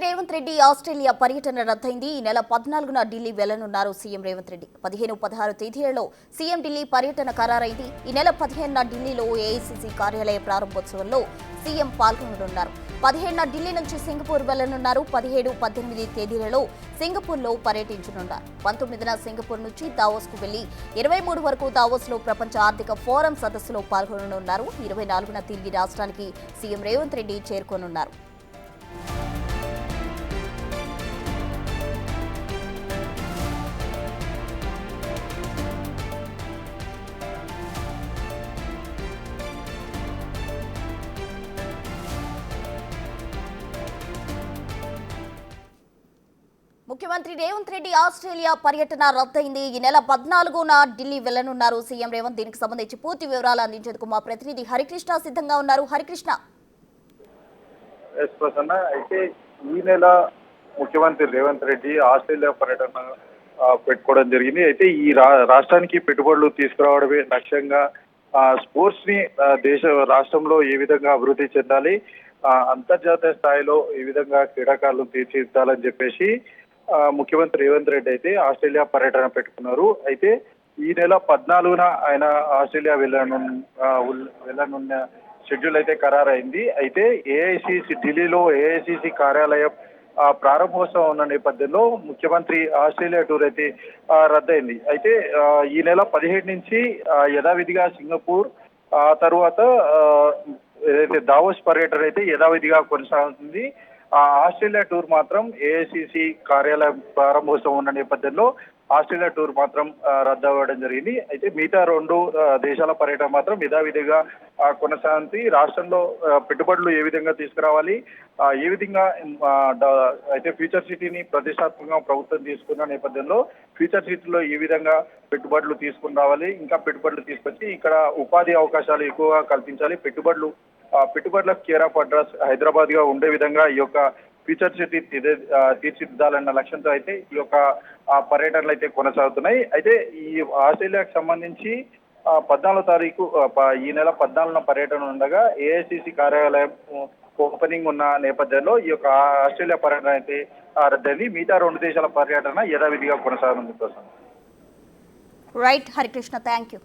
Revanth Reddy Australia పర్యటన రద్దయింది. ఈ నెల 14న ఢిల్లీ వెళ్లనున్నారు సీఎం రేవంత్ రెడ్డి. 15, 16 తేదీలలో సీఎం ఢిల్లీ పర్యటన ఖరారైంది. ఈ నెల 15న ఢిల్లీలో ఏఐసీసీ కార్యాలయ ప్రారంభోత్సవంలో సీఎం పాల్గొననున్నారు. 15న ఢిల్లీ నుంచి సింగపూర్ వెళ్లనున్నారు. 17, 18 తేదీలలో సింగపూర్లో పర్యటించనున్నారు. 19న సింగపూర్ నుంచి దావోస్కు వెళ్లి 23 వరకు దావోస్లో ప్రపంచ ఆర్థిక ఫోరం సదస్సులో పాల్గొననున్నారు. 24న తిరిగి రాష్ట్రానికి సీఎం రేవంత్ రెడ్డి చేరుకోనున్నారు. ముఖ్యమంత్రి రేవంత్ రెడ్డి ఆస్ట్రేలియా పర్యటన రద్దయింది. ఈ నెల 14న ఢిల్లీ వెళ్లనున్నారు సీఎం రేవంత్. దీనికి సంబంధించి పూర్తి వివరాలు అందించేందుకు మా ప్రతినిధి హరికృష్ణ సిద్ధంగా ఉన్నారు. హరికృష్ణ, అయితే ఈ నెల ముఖ్యమంత్రి రేవంత్ రెడ్డి ఆస్ట్రేలియా పర్యటన పెట్టుకోవడం జరిగింది. అయితే ఈ రాష్ట్రానికి పెట్టుబడులు తీసుకురావడమే లక్ష్యంగా స్పోర్ట్స్ ని రాష్ట్రంలో ఏ విధంగా అభివృద్ధి చెందాలి, అంతర్జాతీయ స్థాయిలో ఏ విధంగా క్రీడాకారులు తీర్చిదిద్దాలని చెప్పేసి ముఖ్యమంత్రి రేవంత్ రెడ్డి అయితే ఆస్ట్రేలియా పర్యటన పెట్టుకున్నారు. అయితే ఈ నెల 14న ఆయన ఆస్ట్రేలియా వెళ్ళనున్న షెడ్యూల్ అయితే ఖరారైంది. అయితే ఢిల్లీలో ఏఐసిసి కార్యాలయం ప్రారంభోత్సవం ఉన్న నేపథ్యంలో ముఖ్యమంత్రి ఆస్ట్రేలియా టూర్ అయితే రద్దయింది. అయితే ఈ నెల 17 నుంచి యథావిధిగా సింగపూర్, ఆ తర్వాత ఏదైతే దావోస్ పర్యటన అయితే యథావిధిగా కొనసాగుతుంది. ఆస్ట్రేలియా టూర్ మాత్రం ఏఐసిసి కార్యాలయం ప్రారంభోత్సవం ఉన్న నేపథ్యంలో ఆస్ట్రేలియా టూర్ మాత్రం రద్దు అవ్వడం జరిగింది. అయితే మిగతా 2 దేశాల పర్యటన మాత్రం యథావిధిగా కొనసాగుతుంది. రాష్ట్రంలో పెట్టుబడులు ఏ విధంగా తీసుకురావాలి, ఏ విధంగా అయితే ఫ్యూచర్ సిటీని ప్రతిష్టాత్మకంగా ప్రభుత్వం తీసుకున్న నేపథ్యంలో ఫ్యూచర్ సిటీలో ఏ విధంగా పెట్టుబడులు తీసుకుని రావాలి, ఇంకా పెట్టుబడులు తీసుకొచ్చి ఇక్కడ ఉపాధి అవకాశాలు ఎక్కువగా కల్పించాలి, పెట్టుబడులకు కేర్ ఆఫ్ అడ్రస్ హైదరాబాద్ గా ఉండే విధంగా ఈ యొక్క ఫ్యూచర్ సిటీ తీర్చిదిద్దాలన్న లక్ష్యంతో అయితే ఈ యొక్క పర్యటనలు అయితే కొనసాగుతున్నాయి. అయితే ఈ ఆస్ట్రేలియాకు సంబంధించి 14వ తారీఖు ఈ నెల 14న పర్యటన ఉండగా ఏఐసిసి కార్యాలయం ఓపెనింగ్ ఉన్న నేపథ్యంలో ఈ యొక్క ఆస్ట్రేలియా పర్యటన అయితే రద్దయింది. మిగతా 2 దేశాల పర్యటన యథావిధిగా కొనసాగనుంది. Right Harikrishna, thank you.